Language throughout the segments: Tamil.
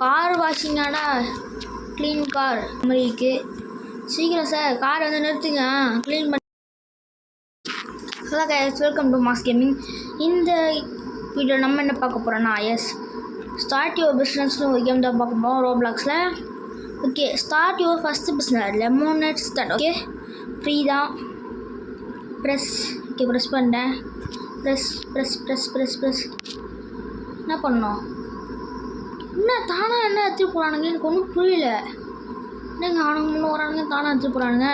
கார் வாஷிங்காடா, க்ளீன் கார் மாதிரி இருக்குது. சீக்கிரம் சார் காரை வந்து நிறுத்துங்க, க்ளீன் பண்ணி. Hello guys, welcome to mass gaming. இந்த வீடியோ நம்ம என்ன பார்க்க போகிறோன்னா, ஸ்டார்ட் யுவர் பிஸ்னஸ்னு ஒரு கேம் தான் பார்க்க போகிறோம் ரோப்ளாக்ஸில். Okay, start your first business lemonade start. Okay, free தான். ப்ரெஸ். ஓகே, ப்ரெஸ் பண்ணிட்டேன். ப்ரெஸ். என்ன பண்ணோம்? என்ன தானா என்ன எடுத்துகிட்டு போகிறானுங்க? எனக்கு ஒன்றும் புரியல. என்னங்க ஆனுங்க முன்னே வரானுங்க, தானாக எடுத்துகிட்டு போகிறானுங்க.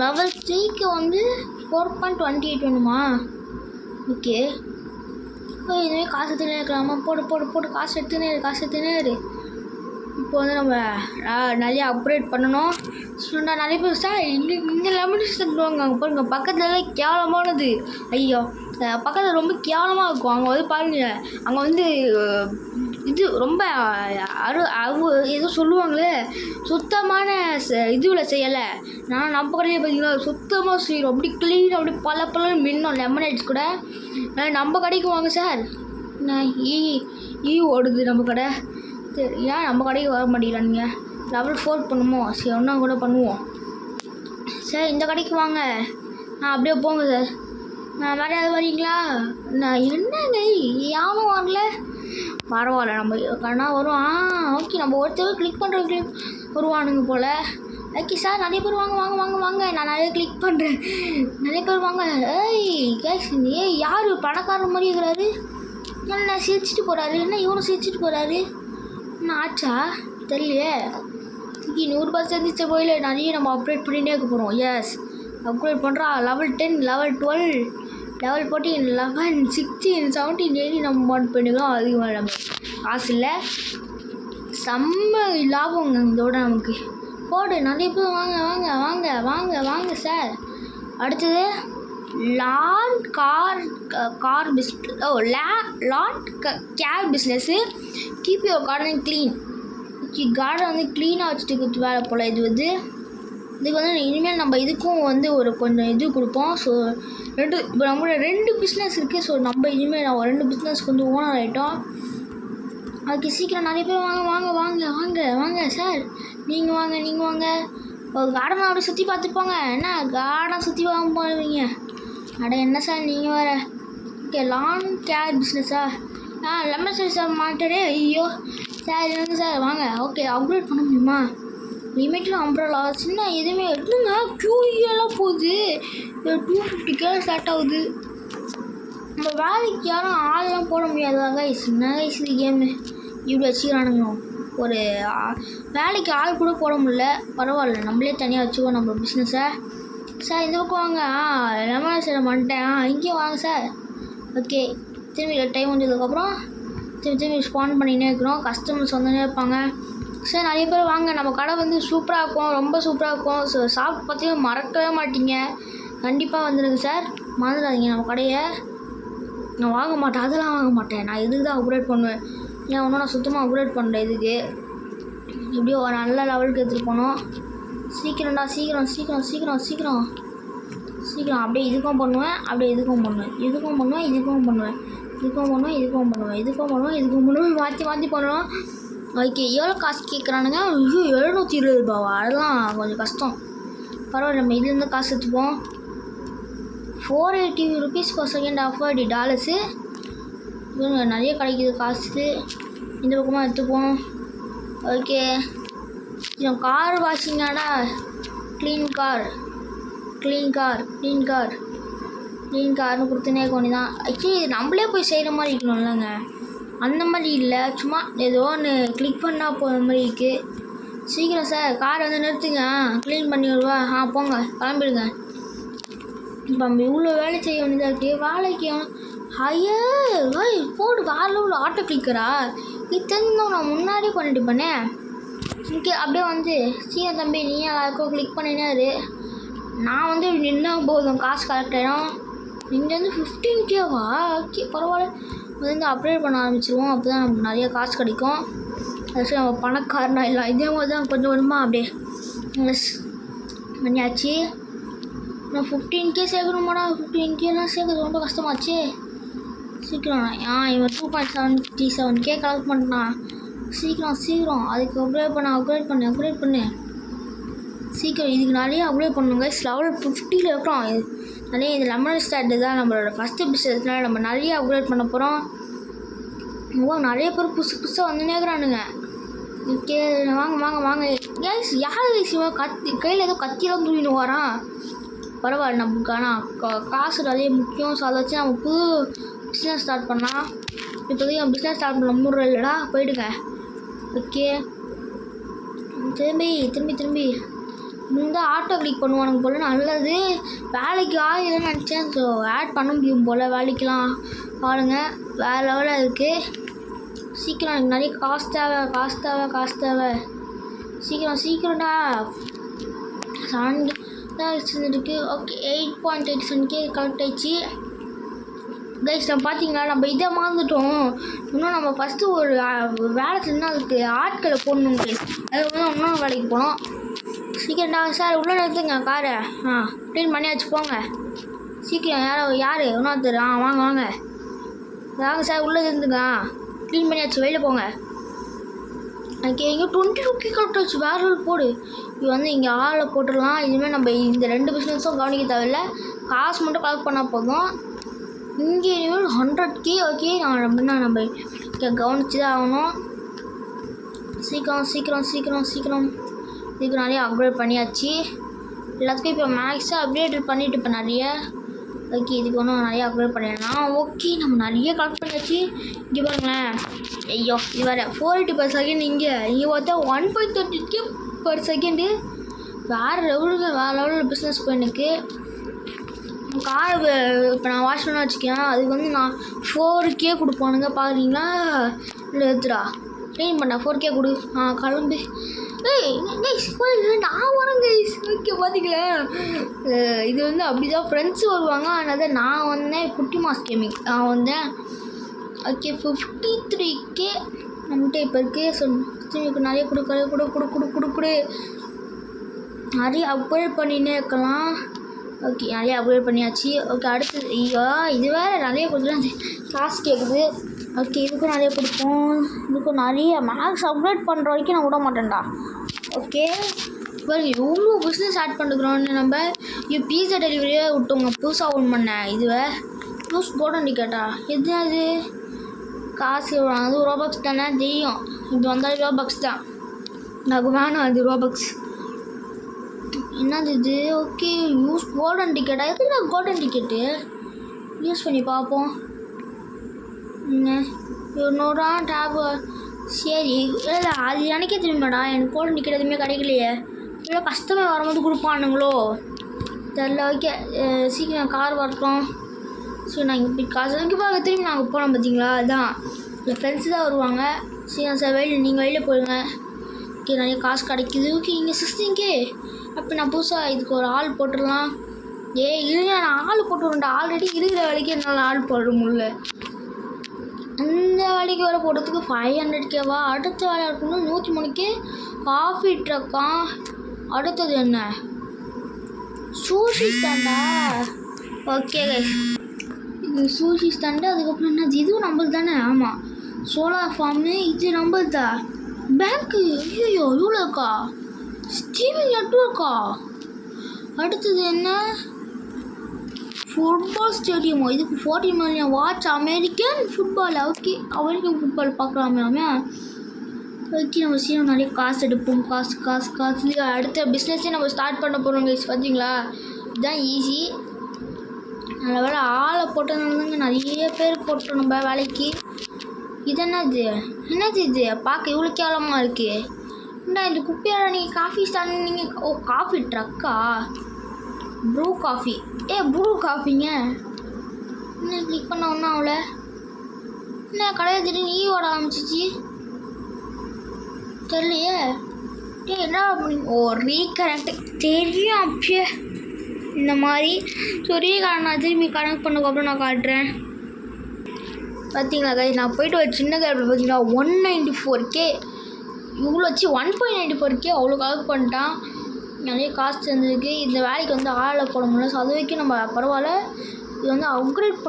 லெவல் 3க்கு வந்து 4.28 வேணுமா? ஓகே, இதுவே காசு எடுத்துனே இருக்கலாமா? போடு காசு எடுத்துனே இரு. இப்போ வந்து நம்ம நிறைய அப்கிரேட் பண்ணணும். நான் நிறைய பேர் சார் இங்கே லெமன் தருவாங்க. அங்கே பாருங்க, பக்கத்தில் கேவலமானது. ஐயோ, பக்கத்தில் ரொம்ப கேவலமாக இருக்கும். அங்கே வந்து பாருங்க, அங்கே வந்து இது ரொம்ப ஏதோ சொல்லுவாங்களே, சுத்தமான இதுவில் செய்யலை. நான் நம்ம கடையில் பார்த்தீங்கன்னா சுத்தமாக செய்கிறோம். அப்படி க்ளீன், அப்படி பல மின்னும் லெமனேட்ஸ் கூட. நம்ம கடைக்கு வாங்க சார். ஈ ஓடுது நம்ம கடை. ஏன் நம்ம கடைக்கு வர மாட்டேங்கிறானுங்க? லெவல் 4 பண்ணுமோ? சரி, ஒன்றா கூட பண்ணுவோம் சார். இந்த கடைக்கு வாங்க. அப்படியே போங்க சார். வேறு யாராவது வரீங்களா? என்னங்க யாரும் வரல? பரவாயில்ல, நம்ம கண்ணா வரும். ஓகே, நம்ம ஒருத்தர் கிளிக் வருவானுங்க போல். ஓகே சார், நிறைய பேர் வாங்க. நான் நிறைய கிளிக் பண்ணுறேன். நிறைய பேர் வாங்க. கேஷ் யார் பணக்காரர் மாதிரி இருக்கிறாரு? என்ன சிரிச்சிட்டு போகிறாரு? என்ன இவனும் சிரிச்சிட்டு போகிறாரு? என்ன ஆச்சா தெரியலையே. 100% சேர்ந்துச்ச போயில நிறைய நம்ம அப்கிரேட் பண்ணிகிட்டே இருக்க போகிறோம். அப்கிரேட் பண்ணுறா. லெவல் 10, லெவல் 12, லெவல் 14, 11, 16, 17, 18 நம்ம மாட் பண்ணிக்கலாம். அதுக்கு மேலே நம்ம காசு இல்லை. செம்ம லாபங்க இதோட நமக்கு. போடு, நிறைய பேர் வாங்க சார். அடுத்தது lawn care business. Keep your garden clean. Garden வந்து க்ளீனாக வச்சுட்டு கொடுத்து வேலை போல். இதுக்கு வந்து இனிமேல் நம்ம இதுக்கும் வந்து ஒரு கொஞ்சம் இது கொடுப்போம். ஸோ இப்போ நம்மளோட 2 பிஸ்னஸ் இருக்குது. ஸோ நம்ம இனிமேல் நம்ம 2 பிஸ்னஸ்க்கு வந்து ஓனர் ஆகிட்டோம். அதுக்கு சீக்கிரம் நிறைய பேர் வாங்க சார். நீங்கள் வாங்க. ஒரு கார்டனை அப்படி சுற்றி பார்த்துப்போங்க. என்ன கார்டன் சுற்றி வாங்க போவீங்க? என்ன சார் நீங்கள் வேறு. ஓகே, லான் கேர் பிஸ்னஸா? லெமன் சார் மாட்டேனே. ஐயோ சார், என்னங்க சார் வாங்க. ஓகே, அப்கிரேட் பண்ண முடியுமா? லிமிட்டில் அம்ப்ரலா சின்ன எதுவுமே எடுத்துங்க. QEலாம் போகுது. 250 ஸ்டார்ட் ஆகுது. நம்ம வேலைக்கு யாரும் ஆள்லாம் போட முடியாதுதாங்க. சின்ன வயசு கேமு இப்படி வச்சுக்கிறானுங்க. ஒரு வேலைக்கு ஆள் கூட போட முடியல. பரவாயில்ல, நம்மளே தனியாக வச்சுக்குவோம் நம்ம பிஸ்னஸை. சார் இந்த பக்கம் வாங்க. லெமன் சார் வந்துட்டேன். இங்கேயும் வாங்க சார். ஓகே, திரும்பி டைம் வந்ததுக்கப்புறம் திரும்பி ஸ்பான் பண்ணினே இருக்கிறோம். கஸ்டமர்ஸ் வந்துனே இருப்பாங்க. சார் நிறைய பேர் வாங்க. நம்ம கடை வந்து சூப்பராக இருக்கும், ரொம்ப சூப்பராக இருக்கும். ஸோ சாப்பிட்டு பார்த்தீங்கன்னா மறக்கவே மாட்டீங்க. கண்டிப்பாக வந்துடுங்க சார், மறந்துடாதீங்க நம்ம கடையை. நான் வாங்க மாட்டேன், அதெல்லாம் வாங்க மாட்டேன். நான் இதுக்கு தான் அப்கிரேட் பண்ணுவேன். ஏன் ஒன்றும் நான் சுத்தமாக அப்கிரேட் பண்ணுறேன். இதுக்கு எப்படியோ ஒரு நல்ல லெவலுக்கு எடுத்துகிட்டு போனோம். சீக்கிரம். அப்படியே இதுக்கும் பண்ணுவேன், அப்படியே இதுக்கும் பண்ணுவேன். மாற்றி பண்ணுவோம். ஓகே, எவ்வளோ காசு கேட்குறானுங்க? ஐயோ, 720 ரூபாவா? அதெல்லாம் கொஞ்சம் கஷ்டம். பரவாயில்ல, நம்ம இதுலேருந்து காசு எடுத்துப்போம். 480 rupees per second ஆஃபர் $. இவங்க நிறைய கிடைக்கிது காசு. இந்த பக்கமாக எடுத்துப்போம். ஓகே, கார் வாஷிங்காடா, க்ளீன் கார்னு கொடுத்துனே கொண்டு தான். ஆக்சுவலி நம்மளே போய் செய்கிற மாதிரி இருக்கணும்லங்க. அந்த மாதிரி இல்லை, சும்மா ஏதோ ஒன்று கிளிக் பண்ணால் போகிற மாதிரி இருக்குது. சீக்கிரம் சார் காரை வந்து நிறுத்துங்க, க்ளீன் பண்ணி விடுவா. போங்க, கிளம்பிடுங்க. இப்போ நம்ம இவ்வளோ வேலை செய்ய வேண்டியதாக இருக்குது. வேலைக்கு போடு. காரில் உள்ள ஆட்டோ கிளிக்கரா? இது தெரிஞ்சுதான் நான் முன்னாடியே பண்ணிட்டு பண்ணேன். ஓகே, அப்படியே வந்து சீக்கிரம் தம்பி, நீ எல்லாருக்கும் கிளிக் பண்ணினாரு. நான் வந்து நின்னா போதும், காசு கரெக்ட் ஆகிடும். இங்கே வந்து 15Kவா? ஓகே, பரவாயில்ல. வந்து அப்கிரேட் பண்ண ஆரம்பிச்சிருவோம். அப்போ தான் நமக்கு நிறைய காசு கிடைக்கும். அது நம்ம பணக்காரனா இல்லை. இதே மாதிரி தான் கொஞ்சம் கொஞ்சமாக அப்படியே பண்ணியாச்சு. நான் 15K சேர்க்கணுமாடா? 15Kலாம் சேர்க்கறது ரொம்ப கஷ்டமாச்சு. சீக்கிரம் இவன் 2.737K கலெக்ட் பண்ணான். சீக்கிரம் அதுக்கு அப்கிரேட் பண்ணு சீக்கிரம். இதுக்கு நிறைய அப்கிரேட் பண்ணுங்க. லெவல் 50ல் இருக்கிறோம். நிறைய இது லெமன் ஸ்டார்ட் தான் நம்மளோட ஃபஸ்ட்டு பிஸ்னஸ்னால நம்ம நிறைய அப்கிரேட் பண்ண போகிறோம். நிறைய பேர் புதுசாக வந்துனே இருக்கிறானுங்க. ஓகே வாங்க கேஸ். யார் கைஸ் இவன் கையில் ஏதோ கத்தியெல்லாம் தூக்கிட்டு வரான். பரவாயில்ல, நமக்கு ஆனால் காசு நிறைய முக்கியம். ஸோ அதை வச்சு நம்ம புது பிஸ்னஸ் ஸ்டார்ட் பண்ணலாம். இப்போதைக்கு நம்ம பிஸ்னஸ் ஸ்டார்ட் பண்ண முடியல இல்லைடா, போயிடுங்க. ஓகே திரும்பி இந்த ஆட்டோ கிளிக் பண்ணுவானுங்க போல். நல்லது, வேலைக்கு ஆகலைன்னு நினச்சேன். ஸோ ஆட் பண்ண முடியும் போல் வேலைக்கெலாம். பாருங்கள் வேறு லெவலில் இருக்குது. சீக்கிரம் எனக்கு நிறைய காசு தேவை. சீக்கிரம்டா. 7 இருக்குது. ஓகே 8.87K கலெக்ட் ஆயிடுச்சு. கைஸ் நம்ம பார்த்தீங்களா, நம்ம இதை மறந்துட்டோம். இன்னும் நம்ம ஃபஸ்ட்டு ஒரு வேலை செஞ்சால் அதுக்கு ஆட்களை போடணும் கைஸ். அது இன்னொரு வேலைக்கு போனோம். சீக்கிரம்டா சார், உள்ளே நிறுத்துங்க காரை. க்ளீன் பண்ணியாச்சு, போங்க சீக்கிரம். யார் இன்னொருத்தர்? வாங்க சார், உள்ளே இருந்துங்க. க்ளீன் பண்ணியாச்சு, வெளியில் போங்க. ஓகே இங்கே 22K கலெக்ட் ஆச்சு. வேறு போடு. இது இங்கே ஆளை போட்டுடலாம். இனிமேல் நம்ம இந்த 2 பிஸ்னஸும் கவனிக்க தேவையில்லை. காசு மட்டும் கலெக்ட் பண்ணால் போதும். இங்கே இனிமேல் 100K. ஓகே நம்ம இங்கே கவனிச்சு தான் ஆகணும். சீக்கிரம். இதுக்கு நிறைய அப்கிரேட் பண்ணியாச்சு. எல்லாத்துக்கும் இப்போ மேக்ஸாக அப்டேட் பண்ணிவிட்டு இப்போ நிறைய. ஓகே இதுக்கு ஒன்றும் நிறைய அப்கிரேட் பண்ணிடலாம். ஓகே நம்ம நிறைய கலெக்ட் பண்ணியாச்சு. இங்கே பாருங்களேன். ஐயோ இது வேறு 480 per second. இங்கே பார்த்தா 1.30K per second. வேறு லெவலில் பிஸ்னஸ் எனக்கு. கார் இப்போ நான் வாஷ் பண்ண வச்சுக்கேன். அதுக்கு நான் 4K கொடுப்பானுங்க. பார்க்குறீங்களா? இல்லை எடுத்துடா க்ளீன் பண்ண 4K கொடு. கிளம்பு. நான் வரேன் கைஸ். ஓகே பார்த்தீங்களா, இது அப்படி தான் ஃப்ரெண்ட்ஸு வருவாங்க. அதனால நான் வந்தேன். குட்டி மாஸ் கேமிங் நான் வந்தேன். ஓகே 53K நம்மகிட்ட இப்போ இருக்குது. ஸோ திரும்பி நிறைய கொடு. நிறைய அப்கிரேட் பண்ணினே இருக்கலாம். ஓகே நிறைய அப்கிரேட் பண்ணியாச்சு. ஓகே அடுத்து இது வேறு நிறைய கொடுத்துட்டு காசு கேட்குது. ஓகே இதுக்கும் நிறைய கொடுப்போம். இதுக்கும் நிறைய மேக்ஸ் அப்கிரேட் பண்ணுற வரைக்கும் நான் விட மாட்டேன்டா. ஓகே பாருங்க எவ்வளோ பிஸ்னஸ் ஆட் பண்ணிக்கிறோன்னு. நம்ம பீஸா டெலிவரியே விட்டோங்க. புதுசாக ஓன் பண்ணேன். இதுவே யூஸ் கோல்டன் டிக்கெட்டா? எது அது? காசு அது ரோபாக்ஸ் தானே தெரியும். இது வந்தாலும் ரோபாக்ஸ் தான். எனக்கு வேணாம் அது ரோபாக்ஸ். என்னது இது? ஓகே யூஸ் கோல்டன் டிக்கெட்டா? எதுக்கு கோல்டன் டிக்கெட்டு? யூஸ் பண்ணி பார்ப்போம். இன்னொரு டேப். சரி இல்லை அது எனக்கே தெரியுமாடா. எனக்கு கோல்டன் டிக்கெட் எதுவுமே கிடைக்கலையே. இவ்வளோ கஷ்டமாக வரும்போது கொடுப்பானுங்களோ தெரில. ஓகே சீக்கிரம் கார் வரட்டும். சரி நாங்கள் இப்படி காசு பார்க்க திரும்பி நாங்கள் போனோம் பார்த்தீங்களா. அதுதான் என் ஃப்ரெண்ட்ஸு தான் வருவாங்க. சரி சார் நீங்கள் வெளியில் போயிடுங்க. ஓகே நிறைய காசு கிடைக்குது. ஓகே இங்கே 16K. அப்போ நான் புதுசாக இதுக்கு ஒரு ஆள் போட்டுடலாம். இருங்க நான் ஆள் போட்டுவிடுறேன்டா. ஆல்ரெடி இருக்கிற வேலைக்கு என்னால் ஆள் போட முடியல. இந்த வேலைக்கு வர போடுறதுக்கு 500Kவா? அடுத்த வேலை இருக்கணும் 103K. காஃபி ட்ரக்கா? அடுத்தது என்ன? சூஷி ஸ்டாண்டா? ஓகே இது சூஷி ஸ்டாண்டு. அதுக்கப்புறம் என்ன? இதுவும் நம்மளது தானே? ஆமாம் சோலார் ஃபார்மு. இது நம்மளதா? பேங்க்கு. ஐயோ இவ்வளோ இருக்கா? ஸ்ட்ரீமிங் நெட்வொர்க்கா? அடுத்தது என்ன? ஃபுட்பால் ஸ்டேடியமோ? இதுக்கு 40 million watch. American football. Okay American football பார்க்கலாமே. ஓகே நம்ம சீக்கிரம் நிறைய காசு எடுப்போம். காசு. அடுத்த பிஸ்னஸே நம்ம ஸ்டார்ட் பண்ண போகிறோம் கைஸ். பார்த்தீங்களா இதுதான் ஈஸி. நல்ல வேலை ஆளை போட்டதுங்க. நிறைய பேர் போட்டோம் நம்ம வேலைக்கு. இது என்னது இது? பார்க்க இவ்வளோ கேவலமாக இருக்குது. இந்த குப்பையால் நீங்கள் காஃபி ஸ்டாண்ட் நீங்கள் காஃபி ட்ரக்கா? ப்ரூ காஃபி. ப்ரூ காஃபிங்க. என்ன கிளிக் பண்ண ஒன்றும் அவள என்ன கடையை திடீர்னு ஓட ஆரம்பிச்சிச்சு தெரியலையே. என்ன ரீகனெக்ட் தெரியும் அப்பயே இந்த மாதிரி. ஸோ நான் திரும்பி கனெக்ட் பண்ணதுக்கப்புறம் நான் காட்டுறேன். பார்த்தீங்களா கைஸ் நான் போய்ட்டு ஒரு சின்ன கேப்பில் பார்த்தீங்கன்னா 194K இவ்வளோ வச்சு 1.94K அவ்வளோ கலெக்ட் பண்ணிட்டான். நிறைய காசு சேர்ந்துருக்கு. இந்த வேலைக்கு ஆளை போட முடியல. ஸோ அது வரைக்கும் நம்ம பரவாயில்ல. இது அப்கிரேட்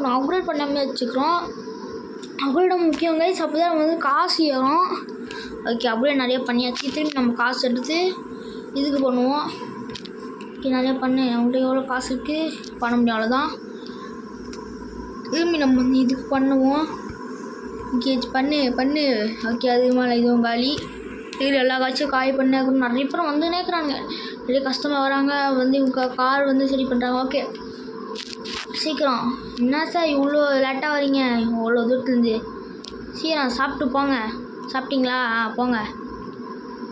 பண்ணாமல் வச்சுக்கிறோம். அவ்வளோ முக்கியம் கைஸ். அப்போ தான் நம்ம வந்து காசு ஏறும். ஓகே, அப்படியே நிறைய பண்ணியாச்சு. திரும்பி நம்ம காசு எடுத்து இதுக்கு பண்ணுவோம். ஓகே, நிறையா பண்ணு. நம்மகிட்ட எவ்வளோ காசு இருக்குது பண்ண முடியும், அவ்வளோதான். திரும்பி நம்ம வந்து இதுக்கு பண்ணுவோம். ஓகே, பண்ணு. ஓகே, அது மேலே இதுவும் காலி. இதில் எல்லா காய்ச்சும் காய் பண்ண நிறைய பேர் வந்து நினைக்கிறானுங்க. நிறைய கஸ்டமர் வராங்க, வந்து இவங்க கார் வந்து சரி பண்ணுறாங்க. ஓகே, சீக்கிரம். என்ன சார் இவ்வளோ லேட்டாக வரீங்க இவ்வளோ தூரத்துலேருந்து? சீக்கிரம் சாப்பிட்டு போங்க. சாப்பிட்டீங்களா? போங்க.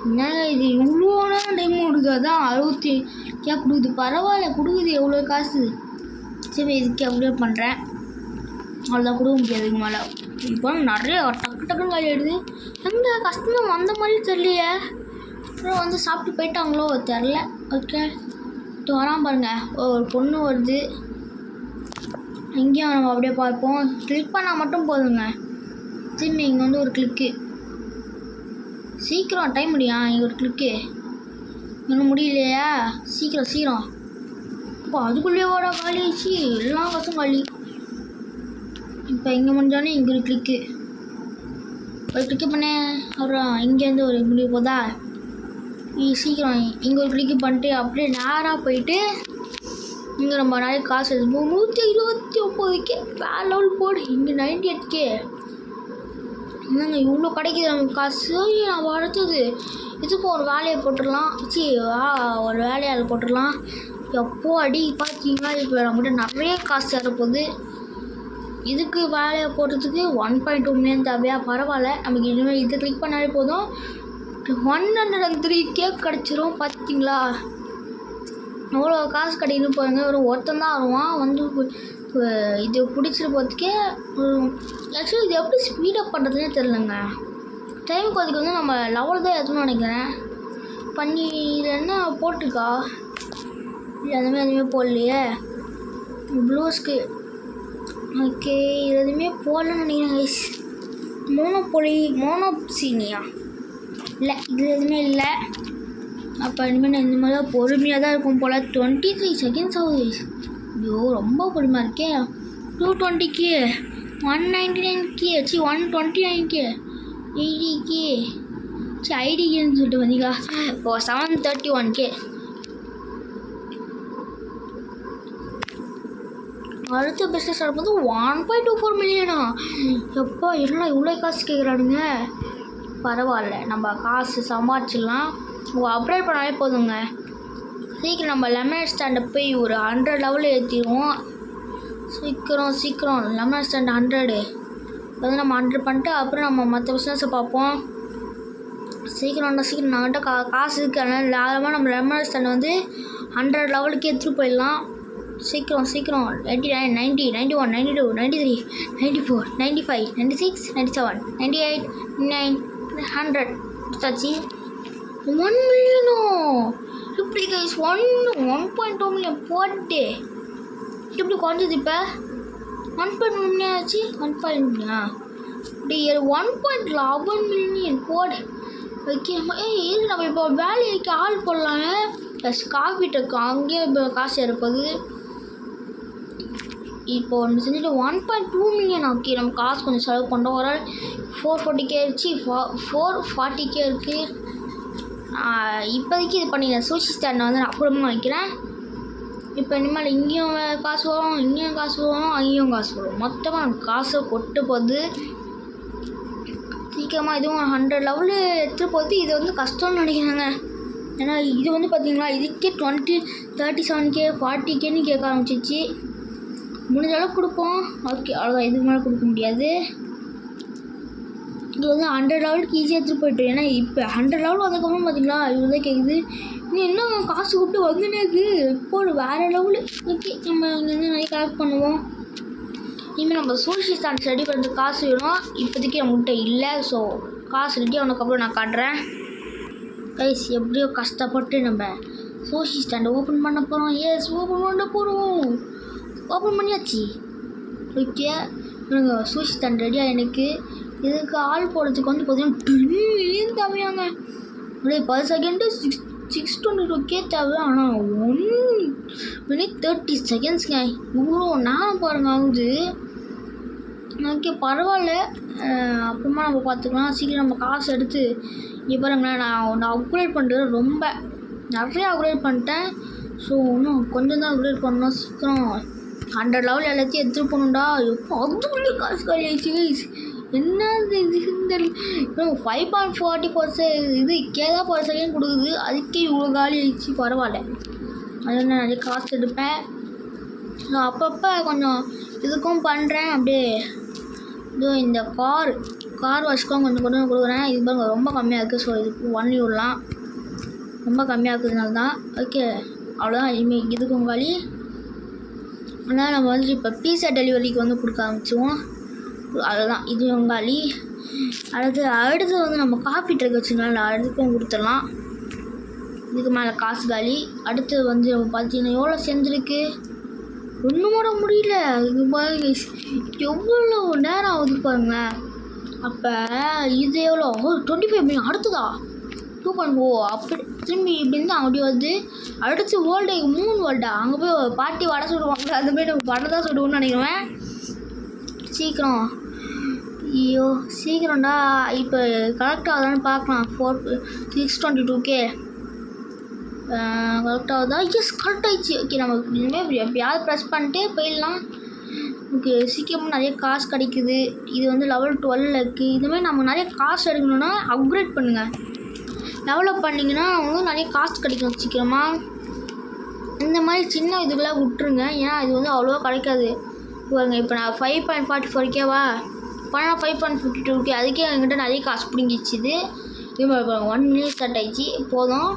என்ன இது இவ்வளோ டைம் கொடுக்காதான் 60 கொடுக்குது. பரவாயில்ல, கொடுக்குது எவ்வளோ காசு. சரி, இதுக்கு அப்படியே பண்ணுறேன். அவ்வளோதான், கொடுக்க முடியாது இதுக்கு மேலே. இப்போ நிறைய டக்குன்னு காலி ஆகிடுது. எங்கே கஸ்டமர் வந்த மாதிரி தெரியலையே. அப்புறம் வந்து சாப்பிட்டு போயிட்டாங்களோ தெரில. ஓகே, இப்போ வரான் பாருங்க. ஒரு பொண்ணு வருது. இங்கேயும் நம்ம அப்படியே பார்ப்போம். கிளிக் பண்ணால் மட்டும் போதுங்க. திரும்பி இங்கே வந்து ஒரு கிளிக்கு. சீக்கிரம் டைம் முடியா? இங்கே ஒரு கிளிக்கு இன்னும் முடியலையா? சீக்கிரம். இப்போ அதுக்குள்ளேயே ஓட காலி ஆயிடுச்சு. எல்லா காசும் காலி. இப்போ இங்கே முடிஞ்சானே இங்கே ஒரு கிளிக்கு. ஒரு கிளிக்கு பண்ணேன். அப்புறம் இங்கேருந்து ஒரு முடிய போதா? சீக்கிரம் இங்கே ஒரு கிளிக்கு பண்ணிட்டு அப்படியே நேராக போயிட்டு இங்கே நம்ம நிறைய காசு எடுப்போம். 129K வேற லெவல் போடு. இங்கே 98K. என்னங்க இவ்வளோ கிடைக்கிது நமக்கு காசு? நான் அடுத்தது இதுக்கு ஒரு வேலையை போட்டுடலாம். ஒரு வேலையை அதில் போட்டுடலாம். எப்போ அடி பார்த்தீங்கன்னா இப்போ நம்மகிட்ட நிறைய காசு தரப்போகுது. இதுக்கு வேலையை போடுறதுக்கு 1.2 மில்லியன் தேவையா? பரவாயில்ல, நமக்கு இனிமேல் இதை கிளிக் பண்ணாலே போதும். 103K கிடச்சிரும். பார்த்தீங்களா எவ்வளோ காசு கிடைக்குதுன்னு பாருங்க. ஒருத்தன் தான் வருவான் வந்து இது பிடிச்சிட்டு போகிறதுக்கே. ஆக்சுவலி இது எப்படி ஸ்பீடப் பண்ணுறதுனே தெரிலங்க. டைம் அதுக்கு வந்து நம்ம லெவல் தான் ஏற்றணும்னு நினைக்கிறேன். பண்ணி இது என்ன போட்டிருக்கா? இல்லை அதுமாதிரி எதுவுமே போடலையே. ப்ளூஸ்க்கு ஓகே, இது எதுவுமே போடலன்னு நினைக்கிறேன் கைஸ். மோனோசீனியா இல்லை, இது எதுவுமே இல்லை. அப்போ இனிமேல் இந்த மாதிரி தான் பொறுமையாக தான் இருக்கும் போல். 23 செகண்ட்ஸ் ஆகுது. ஐயோ, ரொம்ப பொறுமையாக இருக்கே. 220K 199K 129K 80K ஐடிக்குன்னு சொல்லிட்டு வந்தீங்களா? இப்போ 731K. அடுத்த பிஸ்னஸ் ஆடும்போது 1.24 மில்லியனா? எப்போ என்ன இவ்வளோ காசு கேட்குறானுங்க? பரவாயில்ல, நம்ம காசு சம்பாதிச்சிடலாம். அப்டேட் பண்ணாலே போதுங்க. சீக்கிரம் நம்ம லெமன் ஸ்டாண்டை போய் ஒரு 100 லெவலில் ஏற்றிடுவோம். சீக்கிரம் லெமன் ஸ்டாண்ட் 100 வந்து நம்ம 100 பண்ணிட்டு அப்புறம் நம்ம மற்ற பிஸ்னஸை பார்ப்போம். சீக்கிரம் நான்கிட்ட காசு இருக்கு. அதனால் லாபமாக நம்ம லெமன் ஸ்டாண்ட் வந்து 100 லெவலுக்கு எடுத்துகிட்டு போயிடலாம். சீக்கிரம் 89 90 91 92 93 94 95 96 97 98 99 100 எடுத்தாச்சு. 1 மில்லியனோ? எப்படி கைஸ் 1.2 மில்லியன் போட்டு எப்படி குறைஞ்சது? இப்போ 1.1 மில்லியன் ஆச்சு. 1.1 மில்லியனா? அப்படி 1.11 மில்லியன் போடு. ஓகே, இது நம்ம இப்போ வேலைக்கு ஆள் போடலாங்க. ப்ளஸ் காஃபி டக்கு அங்கேயே இப்போ காசு இருப்பது. இப்போ ஒன்று செஞ்சுட்டு 1.2 மில்லியன். ஓகே, நம்ம காசு கொஞ்சம் செலவு பண்ணுறோம். ஒரு 440K ஆயிடுச்சு. 440K இருக்குது. இப்போதைக்கு இது பண்ணிக்கிறேன். சூஷி ஸ்டாண்டை வந்து நான் அப்புறமா வைக்கிறேன். இப்போ இனிமேல் இங்கேயும் காசு வரும், இங்கேயும் காசு வரும், அங்கேயும் காசு வரும். மொத்தமாக நமக்கு காசை கொட்டு போகுது. சீக்கிரமாக இதுவும் 100 லெவலு எடுத்துகிட்டு போகுது. இது வந்து கஷ்டம்னு நினைக்கிறாங்க. ஏன்னா இது வந்து பார்த்திங்களா இதுக்கே 37K 40Kன்னு கேட்க ஆரம்பிச்சிச்சு. முடிஞ்ச அளவுக்கு கொடுப்போம். ஓகே, அவ்வளோதான். இதுக்கு மேலே கொடுக்க முடியாது. இது வந்து 100 லெவலுக்கு ஈஸியாக எடுத்துகிட்டு போய்ட்டு. ஏன்னா இப்போ 100 லெவல் வந்ததுக்கப்புறம் பார்த்தீங்களா இவ்வளோ தான் கேட்குது. இன்னும் என்ன காசு கூப்பிட்டு வந்துனே இருக்குது. இப்போ ஒரு வேறு லெவலு. ஓகே, நம்ம இங்கேருந்து நிறைய கலெக்ட் பண்ணுவோம். இனிமேல் நம்ம சூஷி ஸ்டாண்ட் ரெடி பண்ணுறதுக்கு காசு வேணும். இப்போதைக்கு நம்மகிட்ட இல்லை. ஸோ காசு ரெடி ஆனதுக்கப்புறம் நான் காட்டுறேன் கைஸ். எப்படியோ கஷ்டப்பட்டு நம்ம சூஷி ஸ்டாண்டை ஓப்பன் பண்ண போகிறோம். எஸ், ஓப்பன் பண்ணியாச்சு. ஓகே, எனக்கு சூஷி ஸ்டாண்ட் ரெடியாக எனக்கு இதுக்கு ஆள் போடுறதுக்கு வந்து பார்த்தீங்கன்னா 10 மில்லியன் தேவையாங்க. அப்படியே 10 செகண்டு 622K தேவை. ஆனால் 1 minute 30 secondsங்க. இவ்வளோ நேரம் பாருங்க ஆகுது. ஓகே பரவாயில்ல. அப்புறமா நம்ம பார்த்துக்கலாம். சீக்கிரம் நம்ம காசு எடுத்து இங்கே பாருங்களேன். நான் அப்கிரேட் பண்ணுறது ரொம்ப நிறையா அப்கிரேட் பண்ணிட்டேன். ஸோ இன்னும் கொஞ்சம் தான் அப்கிரேட் பண்ணணும். சீக்கிரம் 100 லெவல் எல்லாத்தையும் எடுத்துகிட்டு போகணுண்டா. எப்போ அதுக்குள்ளே காசு காலி ஆயிடுச்சு. என்னது இது? இப்போ 5.40% இது கேதா per second கொடுக்குது. அதுக்கே இவ்வளோ காலி ஆயிடுச்சு. பரவாயில்ல. அது நான் நிறைய காசு எடுப்பேன். ஸோ அப்பப்போ கொஞ்சம் இதுக்கும் பண்ணுறேன். அப்படியே இதோ இந்த கார் வாஷ்க்கும் கொஞ்சம் கொடுக்குறேன். இது பாருங்க ரொம்ப கம்மியாக இருக்குது. ஸோ இதுக்கு 1 யூர்லாம் ரொம்ப கம்மியாக இருக்கிறதுனால தான். ஓகே அவ்வளோதான். இனிமேல் இதுக்கும் காலி. அதனால் நம்ம வந்துட்டு இப்போ பீஸா டெலிவரிக்கு வந்து கொடுக்க ஆரம்பிச்சுவோம். அதுதான் இது காலி. அடுத்து வந்து நம்ம காஃபி ட்ரக் வச்சுருந்தோம்ல, அதுக்கும் கொடுத்துடலாம். இதுக்கு மேலே காசு காலி. அடுத்து வந்து நம்ம பார்த்தீங்கன்னா எவ்வளோ சேர்ந்துருக்கு ஒன்றும் போட முடியல. இது பாருங்க எவ்வளோ நேரம் ஆகுது பாருங்களேன். அப்போ இது எவ்வளோ 25 மில்லியன். அடுத்ததா 2.0 அப்படி திரும்பி இப்படின்னு தான் அப்படி வருது. அடுத்து வேர்ல்டு 3 வேர்ல்டா. அங்கே போய் பாட்டி வடை சுடுவாங்க. அந்த மாதிரி நம்ம வடை தான் சுடுவோம்னு நினைக்கிறேன். சீக்கிரம் ஐயோ சீக்கிரம்டா. இப்போ கரெக்ட் ஆகுதான்னு பார்க்கலாம். 622K கரெக்ட் ஆகுதா? எஸ் கரெக்ட் ஆகிடுச்சு. ஓகே நம்ம இனிமேல் எப்பயாவது ப்ரெஸ் பண்ணிட்டு போயிடலாம். ஓகே சீக்கிரமாக நிறைய காசு கிடைக்குது. இது வந்து level 12 இருக்குது. இதுமாதிரி நம்ம நிறைய காசு எடுக்கணுன்னா அப்கிரேட் பண்ணுங்கள். டெவலப் பண்ணிங்கன்னா அவங்களுக்கு நிறைய காசு கிடைக்கும் சீக்கிரமாக. இந்த மாதிரி சின்ன இதுக்கெல்லாம் விட்டுருங்க. ஏன்னா இது வந்து அவ்வளோவா கிடைக்காது. பாருங்க இப்போ நான் 5.44Kவா பண்ணால் 5.52K. அதுக்கே என்கிட்ட நிறைய காசு பிடிங்கிச்சு. இது பாருங்க 1 மில்லியன் ஸ்டார்ட் ஆகிடுச்சு. போதும்.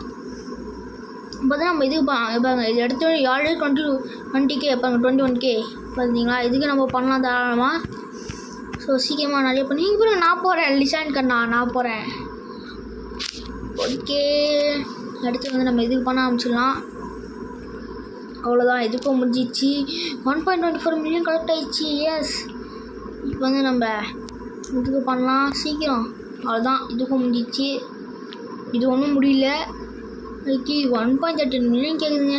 இப்போ தான் நம்ம இதுக்கு பாருங்க இது எடுத்து ஆல்ரெடி 20K பாருங்க 21K பார்த்தீங்களா. இதுக்கு நம்ம பண்ணலாம் தாராளமாக. ஸோ சீக்கிரமாக நிறைய பண்ணி இப்போ நான் போகிறேன். லிசான் கண்ணா நான் போகிறேன். ஓகே அடுத்து வந்து நம்ம இதுக்கு பண்ண ஆரம்பிச்சிடலாம். அவ்வளோதான். இதுக்கும் முடிஞ்சிச்சு. 1.24 மில்லியன் கலெக்ட் ஆகிடுச்சு. எஸ் இப்போ வந்து நம்ம இதுக்கு பண்ணலாம் சீக்கிரம். அவ்வளோதான். இதுக்கும் முடிஞ்சிச்சு. இது ஒன்றும் முடியல. ஓகே 1.13 மில்லியன் கேட்குதுங்க.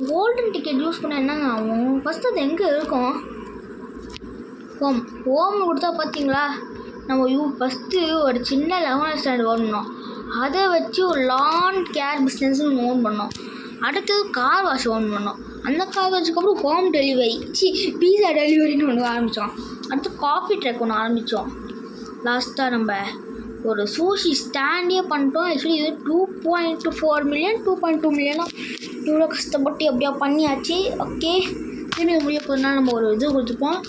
கோல்டன் டிக்கெட் யூஸ் பண்ண என்னங்க ஆகும்? ஃபஸ்ட்டு அது எங்கே இருக்கும்? ஹோம் கொடுத்தா பார்த்தீங்களா நம்ம ஃபஸ்ட்டு ஒரு சின்ன 11th ஸ்டாண்டர்ட் வரணும். அதை வச்சு ஒரு லான் கேர் பிஸ்னஸ்ன்னு ஓன் பண்ணோம். அடுத்தது கார் வாஷ் ஓன் பண்ணோம். அந்த கார் வாஷுக்கப்புறம் ஹோம் டெலிவரி பீஸா டெலிவரின்னு ஒன்று ஆரம்பித்தோம். அடுத்து காஃபி ட்ரக் ஒன்று ஆரம்பித்தோம். லாஸ்ட்டாக நம்ம ஒரு சூஷி ஸ்டாண்டே பண்ணிட்டோம். ஆக்சுவலி இது 2.4 மில்லியன் 2.2 மில்லியனா இவ்வளோ கஷ்டப்பட்டு எப்படியா பண்ணியாச்சு. ஓகே திரும்பி முடிய போகிறதுனால நம்ம ஒரு இது கொடுத்துப்போம்.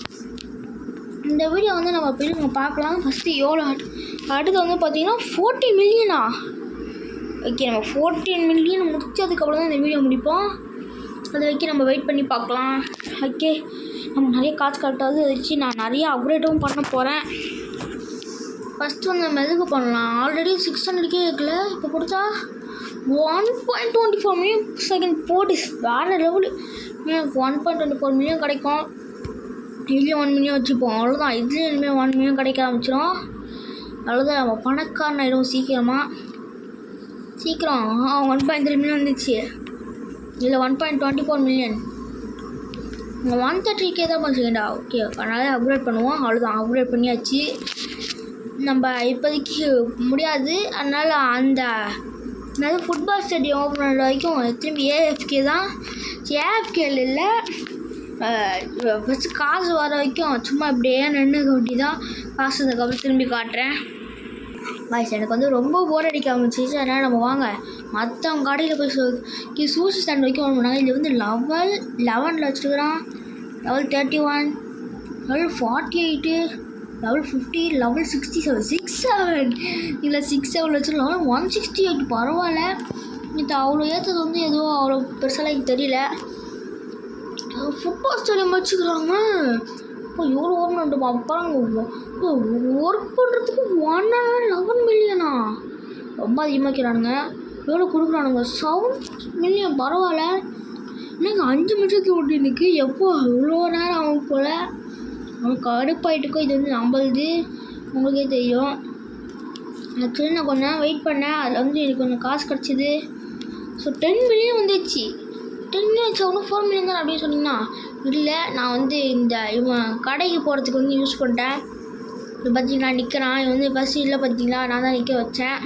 இந்த வீடியோ வந்து நம்ம பிள்ளைங்க பார்க்கலாம். ஃபஸ்ட்டு எவ்வளோ அடுத்து வந்து பார்த்திங்கன்னா 14 மில்லியனா. ஓகே நம்ம 14 மில்லியன் முடிச்சதுக்கப்புறம் தான் இந்த வீடியோ முடிப்போம். அது வரைக்கும் நம்ம வெயிட் பண்ணி பார்க்கலாம். ஓகே நம்ம நிறைய காசு கரெக்டாகுது. அதை வச்சு நான் நிறைய அப்கிரேட்டும் பண்ண போகிறேன். ஃபஸ்ட்டு வந்து நம்ம எதுக்கு பண்ணலாம்? ஆல்ரெடி 600K இருக்குல்ல. இப்போ கொடுத்தா 1.24 மில்லியன் செகண்ட் போட்டு வேறு லெவலு. 1.24 மில்லியன் கிடைக்கும். இதுலேயும் 1 மில்லியன் வச்சுப்போம். அவ்வளோதான். இதுலேயும் இனிமேல் 1 மில்லியன் கிடைக்க ஆரம்பிச்சிடும். அவ்வளோதான். நம்ம பணக்காரன் ஆகிடும் சீக்கிரம் 1.3 மில்லியன் வந்துச்சு. இதில் 1.24 மில்லியன் 130K தான் பண்ணிச்சுக்கேண்டா. ஓகே அதனால் அப்கிரேட் பண்ணுவோம். அவ்வளோதான் அப்கிரேட் பண்ணியாச்சு. நம்ம இப்போதைக்கு முடியாது. அதனால் அந்த நிறைய ஃபுட்பால் ஸ்டேடியம் ஓப்பன் பண்ணுற வரைக்கும் திரும்பி AFK தான். AFKல இல்லை ஃபஸ்ட்டு காசு வர வரைக்கும் சும்மா இப்படியே நின்றுக்க வேண்டி தான். காசு அதுக்கப்புறம் திரும்பி காட்டுறேன். வாய்ஸ் எனக்கு வந்து ரொம்ப போர் அடிக்க ஆரம்பிச்சிச்சு. அதனால் நம்ம வாங்க மற்றவங்க கடையில் போய் சூஷி ஸ்டாண்ட் வரைக்கும் ஓன் பண்ணாங்க. இது வந்து level 11 வச்சுருக்குறான். level 31 level 48 level 50 level 67 இல்லை 67 வச்சு level 168. பரவாயில்ல. இது அவ்வளோ ஏற்றது வந்து எதுவும் அவ்வளோ பெருசாலாம் எனக்கு தெரியல. ஃபுட்பால் ஸ்டேடியம் வச்சுக்கிறாங்க. இப்போ எவ்வளோ ஓப்பன் பண்ணிட்டு பாருங்க. ஒர்க் பண்ணுறதுக்கு 111 மில்லியனா ரொம்ப அதிகமாக்கிறானுங்க. எவ்வளோ கொடுக்குறானுங்க 7 மில்லியன். பரவாயில்ல. இன்னைக்கு 5 நிமிஷத்துக்கு ஓட்டி எனக்கு எப்போ இவ்வளோ நேரம் ஆகும் போல். நமக்கு அடுப்பாயிட்டுக்கோ. இது வந்து நம்மளுது உங்களுக்கே தெரியும். ஆக்சுவலி நான் கொஞ்சம் நேரம் வெயிட் பண்ணேன். அதில் வந்து எனக்கு கொஞ்சம் காசு கிடச்சிது. ஸோ 10 மில்லியன் வந்துடுச்சு. 10 மினிட்ஸ் ஒன்றும் 4 மில்லியன் தான் அப்படின்னு சொன்னீங்கன்னா இல்லை, நான் வந்து இந்த இவன் கடைக்கு போகிறதுக்கு வந்து யூஸ் பண்ணிட்டேன். இப்போ பார்த்தீங்கன்னா நிற்கிறான், இவன் வந்து பஸ் இல்லை பார்த்தீங்களா, நான் தான் நிற்க வச்சேன்.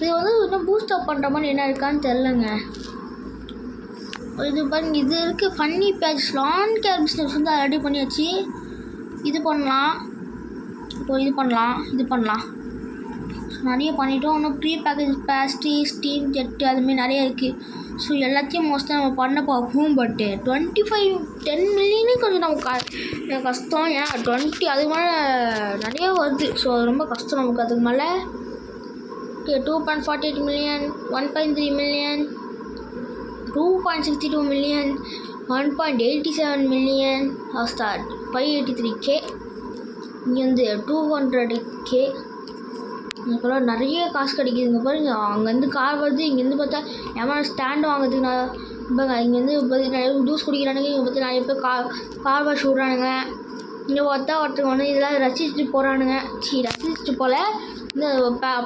இது வந்து இன்னும் பூஸ்ட் அப் பண்ணுற மாதிரி என்ன இருக்கான்னு தெரிலங்க. இது பாருங்க, இது இருக்குது funny page lawn care business வந்து ரெடி பண்ணியாச்சு. இது பண்ணலாம், இப்போ இது பண்ணலாம் நிறைய பண்ணிட்டோம். இன்னும் free package pastry steam jet அதுமாரி நிறைய இருக்குது. ஸோ எல்லாத்தையும் மோஸ்ட்டாக நம்ம பண்ண பார்ப்போம். பட்டு 10 மில்லியனே கொஞ்சம் நமக்கு கஷ்டம். ஏன்னா 20 அதுக்கு மேலே நிறைய வருது. ஸோ அது ரொம்ப கஷ்டம் நமக்கு. அதுக்கு மேலே 2.48 million, 1.3 million, 2.62 million, 1.87 million, start 583K, இங்கே வந்து 200K. இப்போலாம் நிறைய காசு கிடைக்கிதுங்க பாருங்க. அங்கேருந்து கார் வருது, இங்கேருந்து பார்த்தா ஏமா ஸ்டாண்டு வாங்குறதுக்கு நான் இப்போங்க இங்கேருந்து நிறைய ஜூஸ் குடிக்கிறானுங்க. இங்கே பார்த்து நிறைய பேர் கார் வாஷ் விட்றானுங்க. இங்கே பார்த்தா ஒருத்தங்க வந்து இதெல்லாம் ரசிச்சுட்டு போகிறானுங்க. ரசிச்சுட்டு போல் இந்த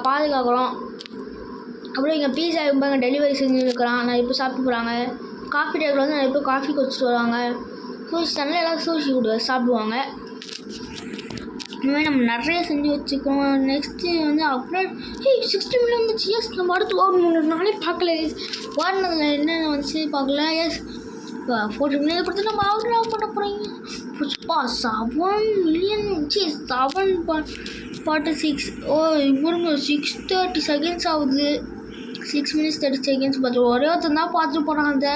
பாதுகாக்கிறோம். அப்புறம் இங்கே பீஸா இங்கே டெலிவரி செஞ்சுருக்கிறான், நிறைய பேர் சாப்பிட்டு போகிறாங்க. காஃபி டேக்கில் வந்து நிறைய பேர் காஃபி குடிச்சிட்டு வருவாங்க. சூஷி சேனலில் எல்லாம் சூஷி சாப்பிடுவாங்க. இந்தமாதிரி நம்ம நிறைய செஞ்சு வச்சுக்கோம். நெக்ஸ்ட்டு வந்து அப்டேட் 60 மில்லியன் வந்துச்சு. எஸ், நம்ம அடுத்து வாங்கணும். நானே பார்க்கல, வாங்கினதில் என்னென்ன வந்துச்சு பார்க்கல. எஸ், இப்போ 40 மில்லியன் பொறுத்து நம்ம ஆர்டர் பண்ண போகிறீங்க. புஷ்பா 7 மில்லியன் வந்துச்சு. 7.46. இவருங்க 6:30 செகண்ட்ஸ் ஆகுது. 6 மினிட்ஸ் 30 செகண்ட்ஸ் பார்த்து ஒரே ஒருத்தர் தான் பார்த்துட்டு போகிறாங்க. அதை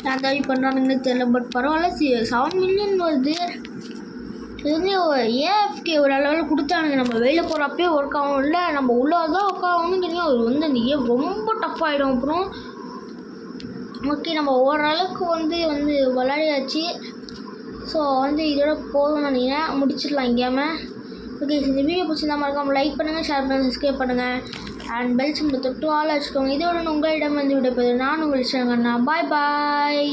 நான் தாவி பண்ணுறானுங்கன்னு தெரியல. பட் பரவாயில்ல, 7 மில்லியன் வருது. இது வந்து ஏஎஃப்கே ஒரு அளவில் கொடுத்தானுங்க. நம்ம வெளியில் போகிறப்பே ஒர்க் ஆகும், இல்லை நம்ம உள்ளே தான் ஒர்க் ஆகணும்னு தெரியும். அது வந்து அந்த ஏ ரொம்ப டஃப் ஆகிடும். அப்புறம் ஓகே, நம்ம ஓரளவுக்கு வந்து விளையாடியாச்சு. ஸோ வந்து இதோட போதும்னு நினைக்கிறேன், முடிச்சிடலாம் இங்கேயாம. ஓகே, இந்த வீடியோ பிடிச்சிருந்தா மறக்காமல் லைக் பண்ணுங்கள், ஷேர் பண்ணுங்கள், சப்ஸ்கிரைப் பண்ணுங்கள், அண்ட் பெல் சிம்பிளை தொட்டு ஆள் வச்சுக்கோங்க. இதோட உங்களிடம் வந்து விடைபெறுவது நான் உங்கள் சேனல். பாய் பாய்.